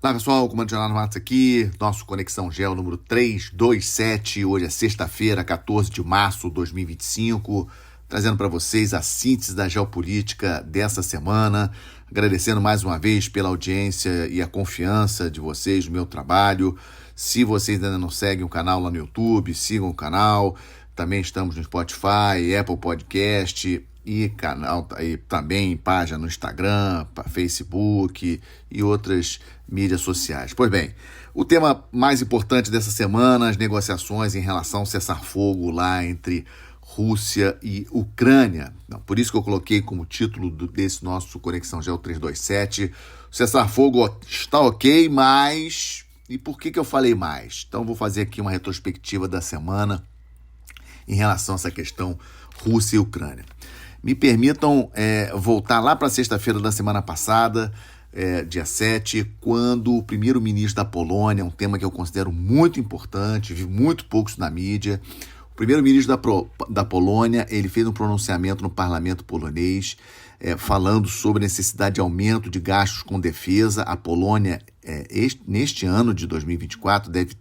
Olá pessoal, Comandante Leonardo Matos aqui, nosso Conexão Geo número 327, hoje é sexta-feira, 14 de março de 2025, trazendo para vocês a síntese da geopolítica dessa semana, agradecendo mais uma vez pela audiência e a confiança de vocês no meu trabalho. Se vocês ainda não seguem o canal lá no YouTube, sigam o canal, também estamos no Spotify, Apple Podcast e canal e também página no Instagram, Facebook e outras mídias sociais. Pois bem, o tema mais importante dessa semana, as negociações em relação ao cessar-fogo lá entre Rússia e Ucrânia. Por isso que eu coloquei como título desse nosso Conexão Geo 327, o cessar-fogo está ok, mas... E por que eu falei mais? Então vou fazer aqui uma retrospectiva da semana em relação a essa questão Rússia e Ucrânia. Me permitam voltar lá para sexta-feira da semana passada, dia 7, quando o primeiro-ministro da Polônia, um tema que eu considero muito importante, vi muito pouco isso na mídia, o primeiro-ministro da Polônia, ele fez um pronunciamento no parlamento polonês, falando sobre a necessidade de aumento de gastos com defesa. A Polônia, neste ano de 2024, deve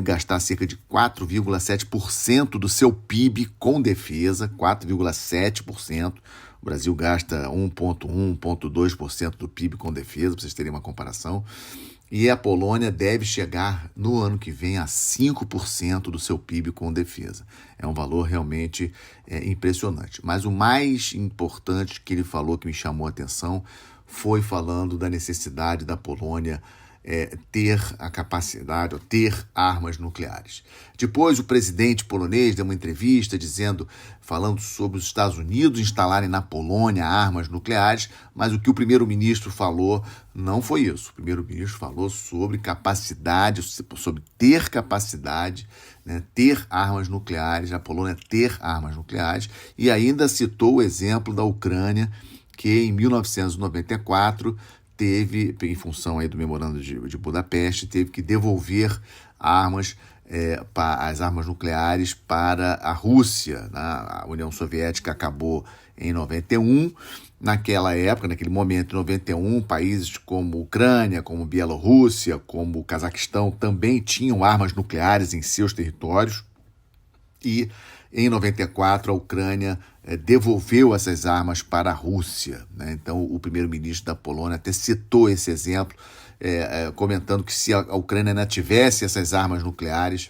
gastar cerca de 4,7% do seu PIB com defesa, 4,7%. O Brasil gasta 1,1%, 1,2% do PIB com defesa, para vocês terem uma comparação. E a Polônia deve chegar no ano que vem a 5% do seu PIB com defesa. É um valor realmente impressionante. Mas o mais importante que ele falou, que me chamou a atenção, foi falando da necessidade da Polônia ter a capacidade, ou ter armas nucleares. Depois o presidente polonês deu uma entrevista falando sobre os Estados Unidos instalarem na Polônia armas nucleares, mas o que o primeiro-ministro falou não foi isso. O primeiro-ministro falou sobre capacidade, sobre ter capacidade, né, ter armas nucleares, a Polônia ter armas nucleares, e ainda citou o exemplo da Ucrânia, que em 1994 teve, em função aí do memorando de Budapeste, teve que devolver as armas nucleares para a Rússia. Né? A União Soviética acabou em 91. Naquela época, naquele momento, em 91, países como Ucrânia, como Bielorrússia, como Cazaquistão também tinham armas nucleares em seus territórios. E em 94, a Ucrânia devolveu essas armas para a Rússia. Né? Então, o primeiro-ministro da Polônia até citou esse exemplo, comentando que se a Ucrânia não tivesse essas armas nucleares,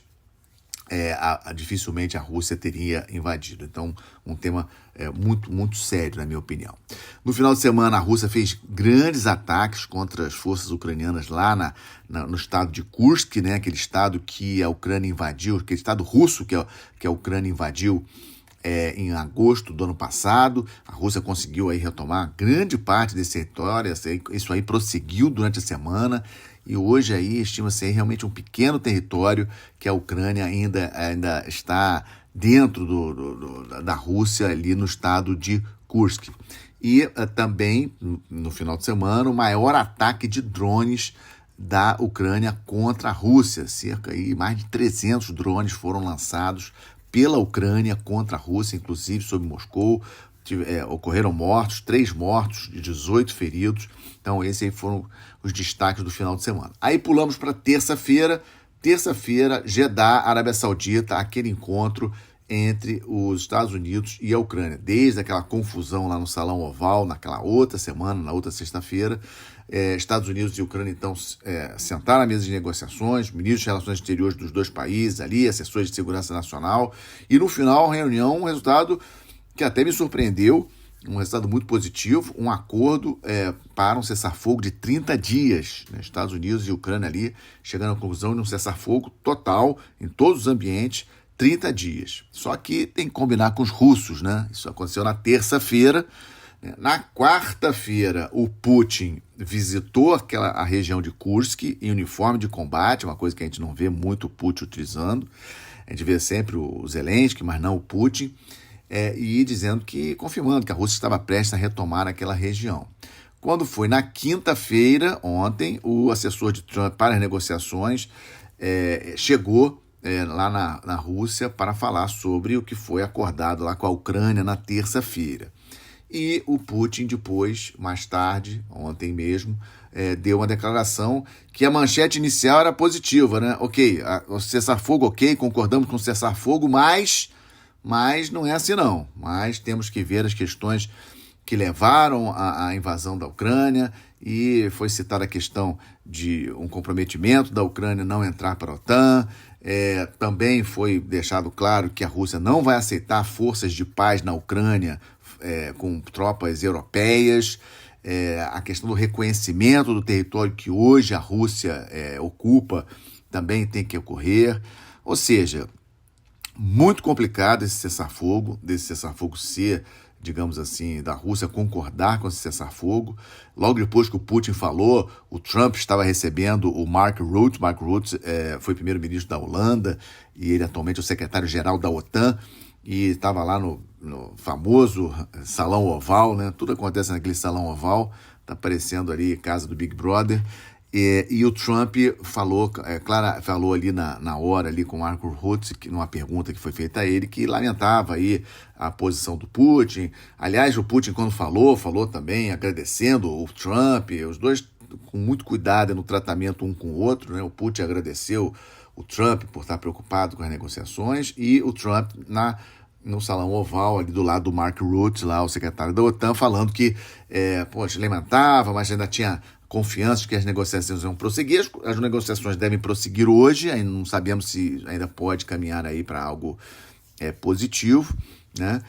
dificilmente a Rússia teria invadido. Então, um tema muito, muito sério, na minha opinião. No final de semana, a Rússia fez grandes ataques contra as forças ucranianas lá no estado de Kursk, né, aquele estado que a Ucrânia invadiu, aquele estado russo que a Ucrânia invadiu em agosto do ano passado. A Rússia conseguiu aí retomar grande parte desse território, isso aí prosseguiu durante a semana, e hoje aí estima-se aí realmente um pequeno território que a Ucrânia ainda está dentro da Rússia, ali no estado de Kursk. E também, no final de semana, o maior ataque de drones da Ucrânia contra a Rússia. Mais de 300 drones foram lançados pela Ucrânia contra a Rússia, inclusive sobre Moscou. Ocorreram 3 mortos e 18 feridos. Então, esses aí foram os destaques do final de semana. Aí pulamos para terça-feira. Terça-feira, Jeddah, Arábia Saudita, aquele encontro entre os Estados Unidos e a Ucrânia. Desde aquela confusão lá no Salão Oval, naquela outra semana, na outra sexta-feira, Estados Unidos e Ucrânia, então, sentaram à mesa de negociações, ministros de relações exteriores dos dois países ali, assessores de segurança nacional, e no final, reunião, um resultado que até me surpreendeu, um resultado muito positivo, um acordo para um cessar-fogo de 30 dias. Né? Estados Unidos e Ucrânia ali chegando à conclusão de um cessar-fogo total em todos os ambientes, 30 dias. Só que tem que combinar com os russos, né? Isso aconteceu na terça-feira. Na quarta-feira, o Putin visitou a região de Kursk em uniforme de combate, uma coisa que a gente não vê muito o Putin utilizando. A gente vê sempre o Zelensky, mas não o Putin, e confirmando que a Rússia estava prestes a retomar aquela região. Quando foi na quinta-feira, ontem, o assessor de Trump para as negociações chegou lá na Rússia para falar sobre o que foi acordado lá com a Ucrânia na terça-feira. E o Putin depois, mais tarde, ontem mesmo, deu uma declaração que a manchete inicial era positiva, né? Ok, o cessar-fogo, ok, concordamos com o cessar-fogo, mas não é assim não. Mas temos que ver as questões que levaram à invasão da Ucrânia, e foi citada a questão de um comprometimento da Ucrânia não entrar para a OTAN. Também foi deixado claro que a Rússia não vai aceitar forças de paz na Ucrânia com tropas europeias. A questão do reconhecimento do território que hoje a Rússia ocupa também tem que ocorrer. Ou seja, muito complicado esse cessar-fogo, desse cessar-fogo ser, digamos assim, da Rússia concordar com esse cessar-fogo. Logo depois que o Putin falou, o Trump estava recebendo o Mark Rutte. Mark Rutte foi primeiro-ministro da Holanda e ele atualmente é o secretário-geral da OTAN, e estava lá no famoso Salão Oval, né? Tudo acontece naquele Salão Oval, está parecendo ali casa do Big Brother. E o Trump falou ali na hora ali com o Marco Rutte, numa pergunta que foi feita a ele, que lamentava aí a posição do Putin. Aliás, o Putin, quando falou também agradecendo o Trump, os dois com muito cuidado no tratamento um com o outro, né? O Putin agradeceu o Trump por estar preocupado com as negociações, e o Trump no Salão Oval, ali do lado do Mark Rutte, lá o secretário da OTAN, falando que lamentava, mas ainda tinha confiança de que as negociações vão prosseguir. As negociações devem prosseguir hoje, ainda não sabemos se ainda pode caminhar aí para algo positivo, né?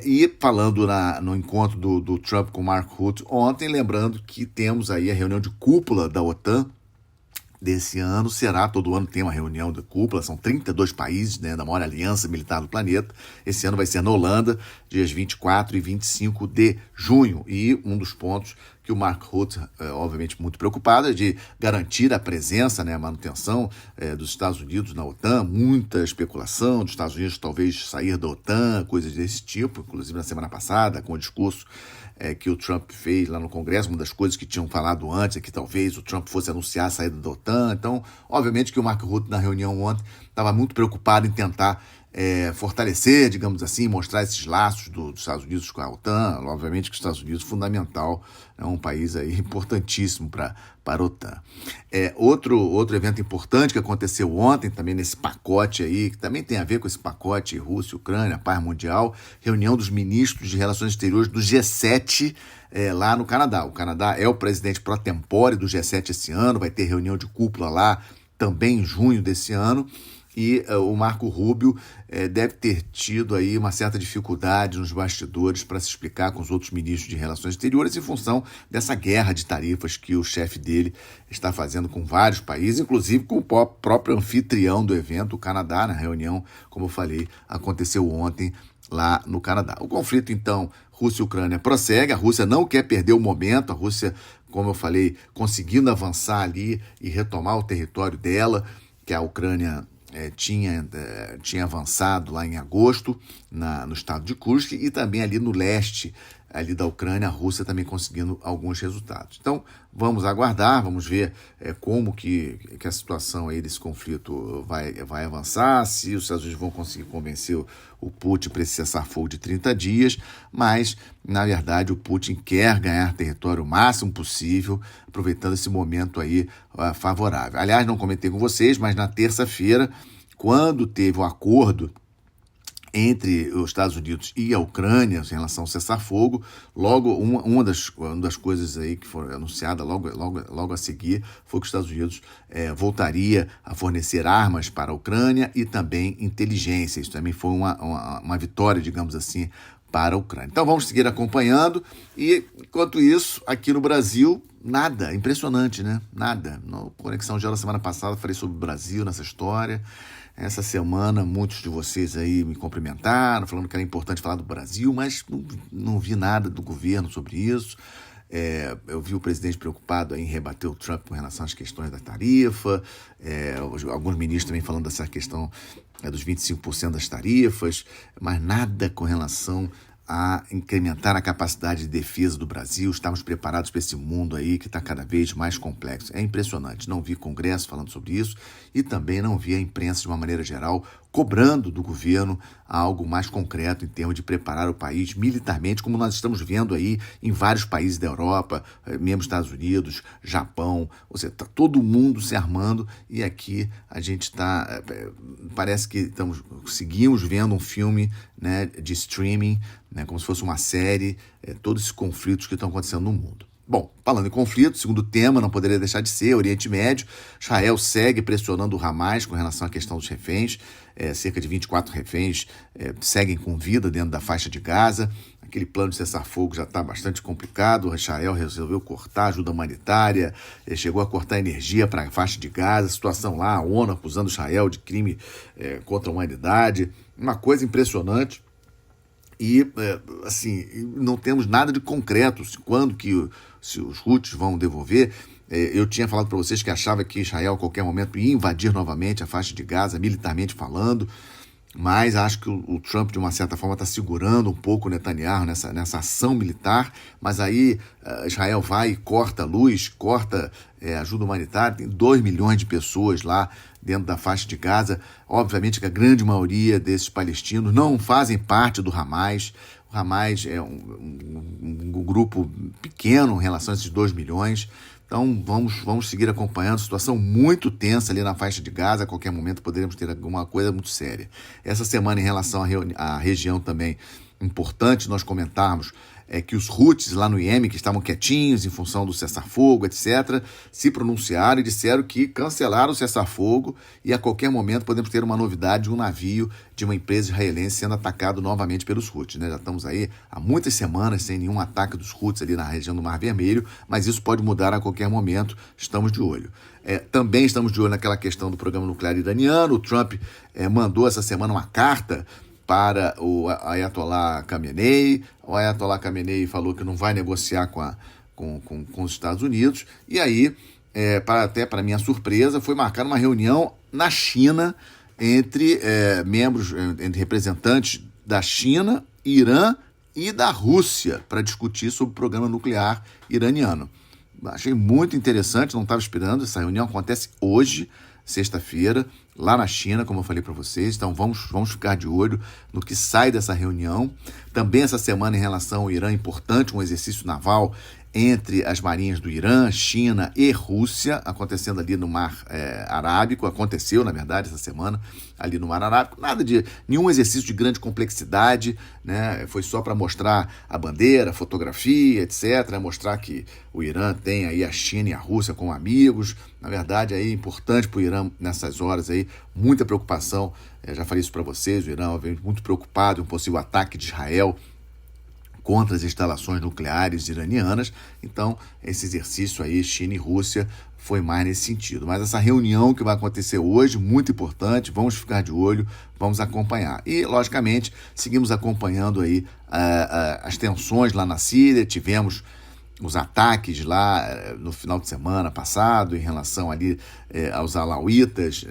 E falando no encontro do Trump com o Mark Rutte ontem, lembrando que temos aí a reunião de cúpula da OTAN desse ano. Todo ano tem uma reunião de cúpula, são 32 países, né, da maior aliança militar do planeta. Esse ano vai ser na Holanda, dias 24 e 25 de junho, e um dos pontos que o Mark Rutte, obviamente muito preocupado, é de garantir a presença, né, a manutenção dos Estados Unidos na OTAN. Muita especulação dos Estados Unidos talvez sair da OTAN, coisas desse tipo, inclusive na semana passada, com o discurso que o Trump fez lá no Congresso. Uma das coisas que tinham falado antes é que talvez o Trump fosse anunciar a saída da OTAN. Então, obviamente que o Mark Rutte, na reunião ontem, estava muito preocupado em tentar fortalecer, digamos assim, mostrar esses laços dos Estados Unidos com a OTAN. Obviamente que os Estados Unidos é fundamental, é um país aí importantíssimo para a OTAN. Outro evento importante que aconteceu ontem, também nesse pacote aí, que também tem a ver com esse pacote Rússia, Ucrânia, paz mundial, reunião dos ministros de Relações Exteriores do G7 lá no Canadá. O Canadá é o presidente pro tempore do G7 esse ano, vai ter reunião de cúpula lá também em junho desse ano. E o Marco Rubio deve ter tido aí uma certa dificuldade nos bastidores para se explicar com os outros ministros de Relações Exteriores em função dessa guerra de tarifas que o chefe dele está fazendo com vários países, inclusive com o próprio anfitrião do evento, o Canadá. Na reunião, como eu falei, aconteceu ontem lá no Canadá. O conflito, então, Rússia e Ucrânia prossegue. A Rússia não quer perder o momento. A Rússia, como eu falei, conseguindo avançar ali e retomar o território dela, que a Ucrânia tinha avançado lá em agosto no estado de Kursk, e também ali no leste ali da Ucrânia, a Rússia também conseguindo alguns resultados. Então, vamos aguardar, vamos ver como que a situação aí desse conflito vai avançar, se os Estados Unidos vão conseguir convencer o Putin para esse cessar-fogo de 30 dias, mas, na verdade, o Putin quer ganhar território o máximo possível, aproveitando esse momento aí favorável. Aliás, não comentei com vocês, mas na terça-feira, quando teve o acordo entre os Estados Unidos e a Ucrânia em relação ao cessar-fogo, logo uma das coisas aí que foi anunciada logo a seguir foi que os Estados Unidos voltaria a fornecer armas para a Ucrânia e também inteligência. Isso também foi uma vitória, digamos assim, para a Ucrânia. Então vamos seguir acompanhando, e enquanto isso, aqui no Brasil, nada, impressionante, né? Nada. No Conexão Geo da semana passada falei sobre o Brasil nessa história. Essa semana, muitos de vocês aí me cumprimentaram, falando que era importante falar do Brasil, mas não vi nada do governo sobre isso. Eu vi o presidente preocupado em rebater o Trump com relação às questões da tarifa, alguns ministros também falando dessa questão dos 25% das tarifas, mas nada com relação a incrementar a capacidade de defesa do Brasil, estamos preparados para esse mundo aí que está cada vez mais complexo. É impressionante, não vi Congresso falando sobre isso e também não vi a imprensa de uma maneira geral cobrando do governo algo mais concreto em termos de preparar o país militarmente, como nós estamos vendo aí em vários países da Europa, mesmo Estados Unidos, Japão, ou seja, está todo mundo se armando e aqui a gente está, parece que seguimos vendo um filme, né, de streaming, né, como se fosse uma série, todos esses conflitos que estão acontecendo no mundo. Bom, falando em conflito, segundo tema, não poderia deixar de ser, Oriente Médio. Israel segue pressionando o Hamas com relação à questão dos reféns. Cerca de 24 reféns seguem com vida dentro da faixa de Gaza. Aquele plano de cessar-fogo já está bastante complicado. Israel resolveu cortar ajuda humanitária, chegou a cortar energia para a faixa de Gaza. A situação lá, a ONU acusando Israel de crime contra a humanidade. Uma coisa impressionante. E, assim, não temos nada de concreto. Quando que se os Houthis vão devolver? Eu tinha falado para vocês que achava que Israel a qualquer momento ia invadir novamente a faixa de Gaza, militarmente falando, mas acho que o Trump, de uma certa forma, está segurando um pouco o Netanyahu nessa ação militar, mas aí Israel vai e corta a luz, corta ajuda humanitária, tem 2 milhões de pessoas lá dentro da faixa de Gaza. Obviamente que a grande maioria desses palestinos não fazem parte do Hamas. O Hamas é um grupo pequeno em relação a esses 2 milhões. Então vamos seguir acompanhando, situação muito tensa ali na faixa de Gaza, a qualquer momento poderemos ter alguma coisa muito séria. Essa semana, em relação à região também, importante nós comentarmos que os Houthis lá no Iêmen, que estavam quietinhos em função do cessar-fogo, etc., se pronunciaram e disseram que cancelaram o cessar-fogo e a qualquer momento podemos ter uma novidade de um navio de uma empresa israelense sendo atacado novamente pelos Houthis, né? Já estamos aí há muitas semanas sem nenhum ataque dos Houthis ali na região do Mar Vermelho, mas isso pode mudar a qualquer momento, estamos de olho. Também estamos de olho naquela questão do programa nuclear iraniano. O Trump mandou essa semana uma carta para o Ayatollah Khamenei. O Ayatollah Khamenei falou que não vai negociar com os Estados Unidos. E aí, até para minha surpresa, foi marcada uma reunião na China entre entre representantes da China, Irã e da Rússia para discutir sobre o programa nuclear iraniano. Achei muito interessante, não estava esperando. Essa reunião acontece hoje, sexta-feira, lá na China, como eu falei para vocês. Então vamos ficar de olho no que sai dessa reunião. Também essa semana, em relação ao Irã, importante, um exercício naval entre as marinhas do Irã, China e Rússia, acontecendo ali no Mar Arábico. Aconteceu, na verdade, essa semana, ali no Mar Arábico. Nenhum exercício de grande complexidade, né? Foi só para mostrar a bandeira, a fotografia, etc., mostrar que o Irã tem aí a China e a Rússia como amigos. Na verdade, é importante para o Irã, nessas horas aí, muita preocupação. Já falei isso para vocês, o Irã, obviamente, muito preocupado em um possível ataque de Israel contra as instalações nucleares iranianas. Então, esse exercício aí, China e Rússia, foi mais nesse sentido. Mas essa reunião que vai acontecer hoje, muito importante, vamos ficar de olho, vamos acompanhar. E, logicamente, seguimos acompanhando aí as tensões lá na Síria. Tivemos os ataques lá no final de semana passado em relação ali aos alauítas,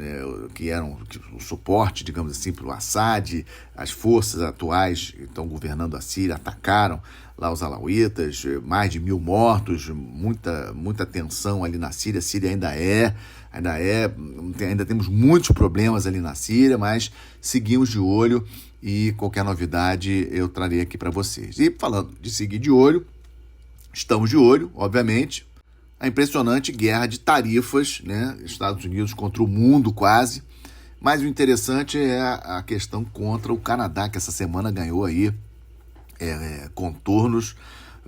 que eram o suporte, digamos assim, para o Assad. As forças atuais que estão governando a Síria atacaram lá os alauítas, mais de 1.000 mortos, muita tensão ali na Síria. A Síria ainda temos muitos problemas ali na Síria, mas seguimos de olho e qualquer novidade eu trarei aqui para vocês. E falando de seguir de olho, estamos de olho, obviamente, a impressionante guerra de tarifas, né? Estados Unidos contra o mundo quase, mas o interessante é a questão contra o Canadá, que essa semana ganhou aí contornos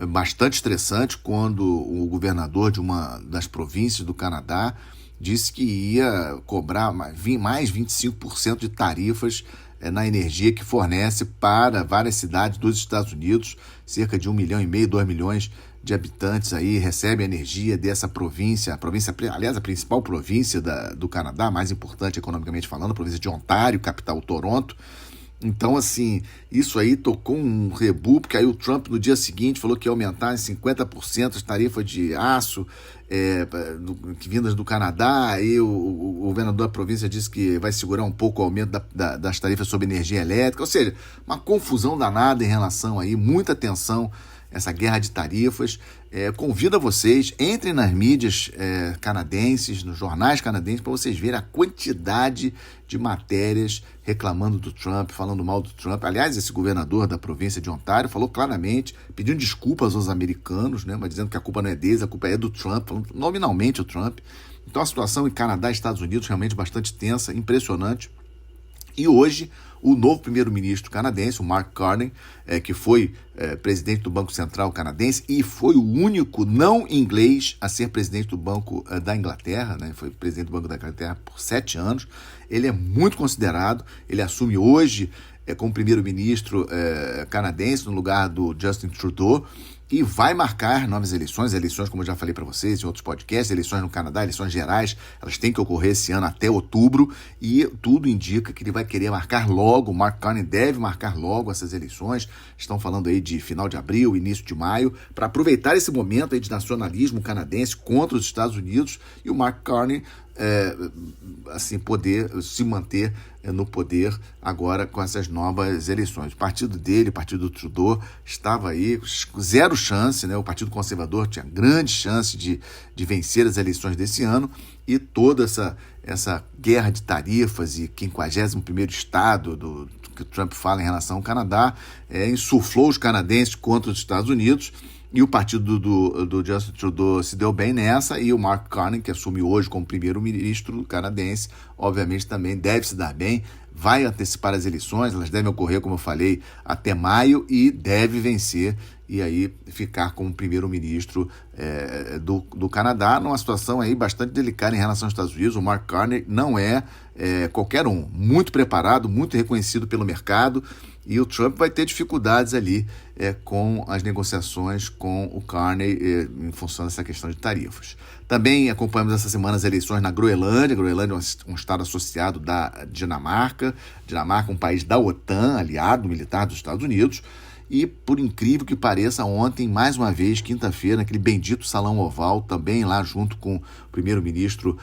bastante estressantes, quando o governador de uma das províncias do Canadá disse que ia cobrar mais 25% de tarifas na energia que fornece para várias cidades dos Estados Unidos. Cerca de 1,5 milhão, 2 milhões de habitantes aí recebem energia dessa província, aliás, a principal província do Canadá, mais importante economicamente falando, a província de Ontário, capital Toronto. Então, assim, isso aí tocou um rebu, porque aí o Trump no dia seguinte falou que ia aumentar em 50% as tarifas de aço vindas do Canadá. Aí o governador da província disse que vai segurar um pouco o aumento das tarifas sobre energia elétrica. Ou seja, uma confusão danada em relação aí, muita tensão, essa guerra de tarifas. Convido a vocês, entrem nas mídias canadenses, nos jornais canadenses, para vocês verem a quantidade de matérias reclamando do Trump, falando mal do Trump. Aliás, esse governador da província de Ontário falou claramente, pedindo desculpas aos americanos, né, mas dizendo que a culpa não é deles, a culpa é do Trump, falando nominalmente o Trump. Então a situação em Canadá e Estados Unidos realmente bastante tensa, impressionante. E hoje, o novo primeiro-ministro canadense, o Mark Carney, que foi presidente do Banco Central canadense e foi o único não inglês a ser presidente do Banco da Inglaterra, né? Foi presidente do Banco da Inglaterra por 7 anos. Ele é muito considerado, ele assume hoje como primeiro-ministro canadense no lugar do Justin Trudeau, e vai marcar novas eleições, como eu já falei para vocês em outros podcasts, eleições no Canadá, eleições gerais, elas têm que ocorrer esse ano até outubro, e tudo indica que ele vai querer marcar logo, o Mark Carney deve marcar logo essas eleições, estão falando aí de final de abril, início de maio, para aproveitar esse momento aí de nacionalismo canadense contra os Estados Unidos, e o Mark Carney poder se manter no poder agora com essas novas eleições. O partido dele, o partido do Trudeau, estava aí zero chance, né? O Partido Conservador tinha grande chance de vencer as eleições desse ano, e toda essa guerra de tarifas e 51º estado que o Trump fala em relação ao Canadá insuflou os canadenses contra os Estados Unidos. E o partido do Justin Trudeau se deu bem nessa, e o Mark Carney, que assume hoje como primeiro-ministro canadense, obviamente também deve se dar bem, vai antecipar as eleições, elas devem ocorrer, como eu falei, até maio, e deve vencer, e aí ficar como primeiro-ministro do Canadá, numa situação aí bastante delicada em relação aos Estados Unidos. O Mark Carney não é qualquer um, muito preparado, muito reconhecido pelo mercado, e o Trump vai ter dificuldades ali com as negociações com o Carney em função dessa questão de tarifas. Também acompanhamos essa semana as eleições na Groenlândia. Groenlândia é um estado associado da Dinamarca. Dinamarca é um país da OTAN, aliado militar dos Estados Unidos. E, por incrível que pareça, ontem, mais uma vez, quinta-feira, naquele bendito Salão Oval, também lá junto com o primeiro-ministro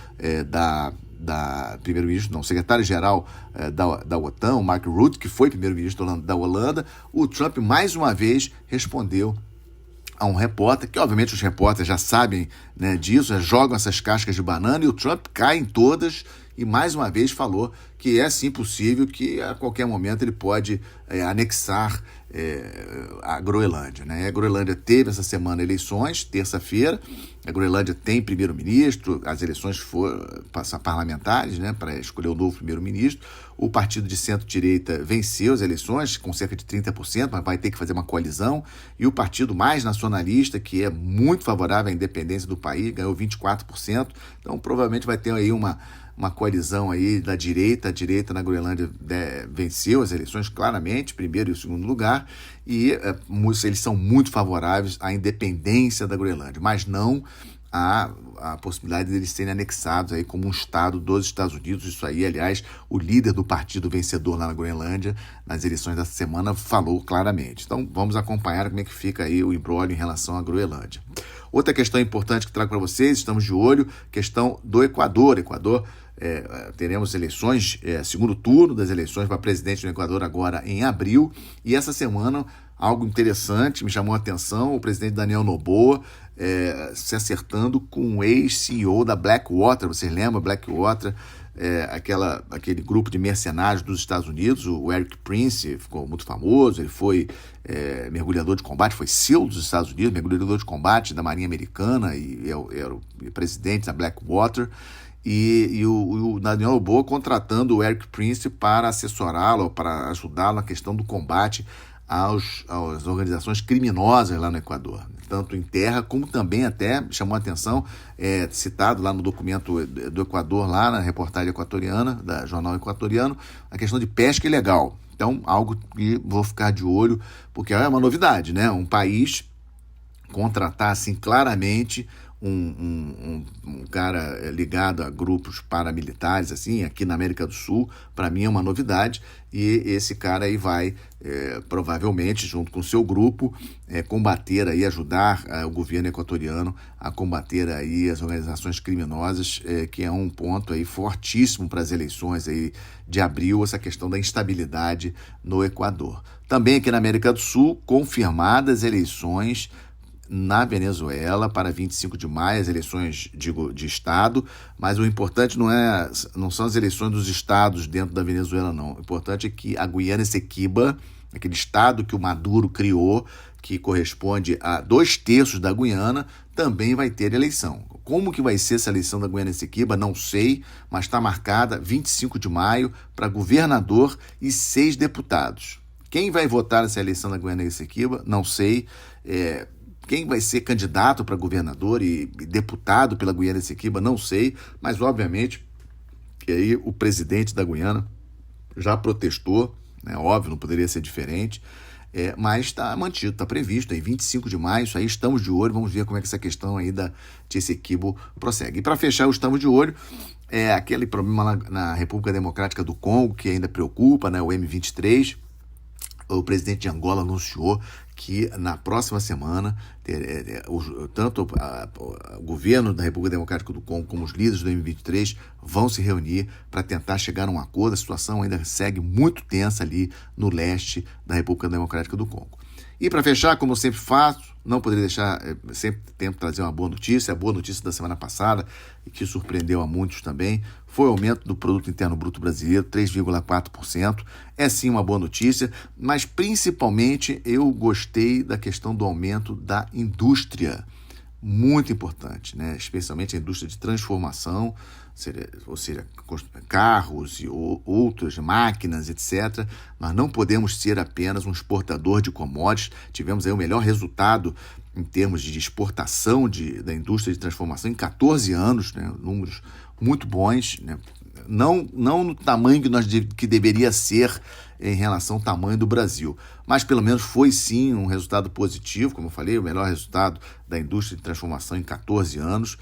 secretário-geral da OTAN, o Mark Rutte, que foi primeiro-ministro da Holanda, o Trump mais uma vez respondeu a um repórter, que obviamente os repórteres já sabem, né, disso, já jogam essas cascas de banana, e o Trump cai em todas e mais uma vez falou que é sim possível, que a qualquer momento ele pode anexar a Groenlândia, né? A Groenlândia teve essa semana eleições, terça-feira, a Groenlândia tem primeiro-ministro, as eleições foram parlamentares, né, para escolher o novo primeiro-ministro. O partido de centro-direita venceu as eleições com cerca de 30%, mas vai ter que fazer uma coalizão, e o partido mais nacionalista, que é muito favorável à independência do país, ganhou 24%, então provavelmente vai ter aí uma coalizão aí da direita. A direita na Groenlândia venceu as eleições claramente, primeiro e segundo lugar, e eles são muito favoráveis à independência da Groenlândia, mas não a possibilidade deles serem anexados aí como um estado dos Estados Unidos. Isso aí, aliás, o líder do partido vencedor lá na Groenlândia, nas eleições dessa semana, falou claramente. Então, vamos acompanhar como é que fica aí o imbróglio em relação à Groenlândia. Outra questão importante que trago para vocês, estamos de olho, questão do Equador. Teremos eleições, segundo turno das eleições para presidente do Equador agora em abril, e essa semana algo interessante me chamou a atenção: o presidente Daniel Noboa se acertando com o ex-CEO da Blackwater. Vocês lembram? Blackwater, aquele grupo de mercenários dos Estados Unidos. O Eric Prince ficou muito famoso, ele foi mergulhador de combate, foi SEAL dos Estados Unidos, mergulhador de combate da Marinha Americana, e era o presidente da Blackwater. E o Daniel Noboa contratando o Eric Prince para assessorá-lo, para ajudá-lo na questão do combate às organizações criminosas lá no Equador, tanto em terra como também, até chamou a atenção, citado lá no documento do Equador, lá na reportagem equatoriana, da Jornal Equatoriano, a questão de pesca ilegal. Então, algo que vou ficar de olho, porque é uma novidade, né? Um país contratar assim claramente um cara ligado a grupos paramilitares, assim, aqui na América do Sul, para mim é uma novidade, e esse cara aí vai, provavelmente, junto com o seu grupo, combater aí, ajudar o governo equatoriano a combater aí as organizações criminosas, que é um ponto aí fortíssimo para as eleições aí de abril, essa questão da instabilidade no Equador. Também aqui na América do Sul, confirmadas eleições na Venezuela para 25 de maio, as eleições de Estado, mas o importante não são as eleições dos estados dentro da Venezuela, não. O importante é que a Guiana Essequiba, aquele estado que o Maduro criou, que corresponde a 2/3 da Guiana, também vai ter eleição. Como que vai ser essa eleição da Guiana Essequiba? Não sei, mas está marcada 25 de maio para governador e 6 deputados. Quem vai votar nessa eleição da Guiana Essequiba? Não sei. Quem vai ser candidato para governador e deputado pela Guiana Essequiba, não sei, mas obviamente que aí o presidente da Guiana já protestou, né? Óbvio, não poderia ser diferente, mas está mantido, está previsto aí 25 de maio, isso aí estamos de olho, vamos ver como é que essa questão aí de Essequibo prossegue. E para fechar o estamos de olho, aquele problema lá na República Democrática do Congo, que ainda preocupa, né? O M23, o presidente de Angola anunciou que na próxima semana, tanto o governo da República Democrática do Congo como os líderes do M23 vão se reunir para tentar chegar a um acordo. A situação ainda segue muito tensa ali no leste da República Democrática do Congo. E para fechar, como eu sempre faço, não poderia deixar, sempre tento trazer uma boa notícia. A boa notícia da semana passada, e que surpreendeu a muitos também, foi o aumento do Produto Interno Bruto Brasileiro, 3,4%. É sim uma boa notícia, mas principalmente eu gostei da questão do aumento da indústria. Muito importante, né? Especialmente a indústria de transformação, ou seja, carros e outras máquinas, etc. Nós não podemos ser apenas um exportador de commodities. Tivemos aí o melhor resultado em termos de exportação da indústria de transformação em 14 anos, né? Números muito bons, né? Não no tamanho que deveria ser em relação ao tamanho do Brasil, mas pelo menos foi sim um resultado positivo, como eu falei, o melhor resultado da indústria de transformação em 14 anos.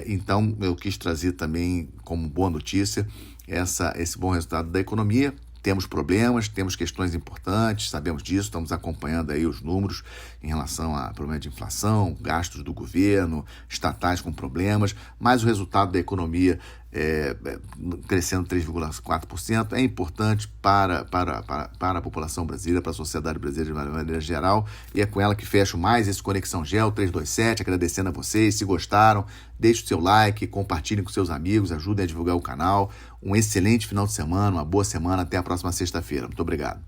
Então eu quis trazer também como boa notícia esse bom resultado da economia. Temos problemas, temos questões importantes, sabemos disso, estamos acompanhando aí os números em relação a problema de inflação, gastos do governo, estatais com problemas, mas o resultado da economia crescendo 3,4% é importante para a população brasileira, para a sociedade brasileira de maneira geral, e é com ela que fecho mais esse Conexão Geo 327, agradecendo a vocês. Se gostaram, deixe o seu like, compartilhem com seus amigos, ajudem a divulgar o canal. Um excelente final de semana, uma boa semana, até a próxima sexta-feira. Muito obrigado.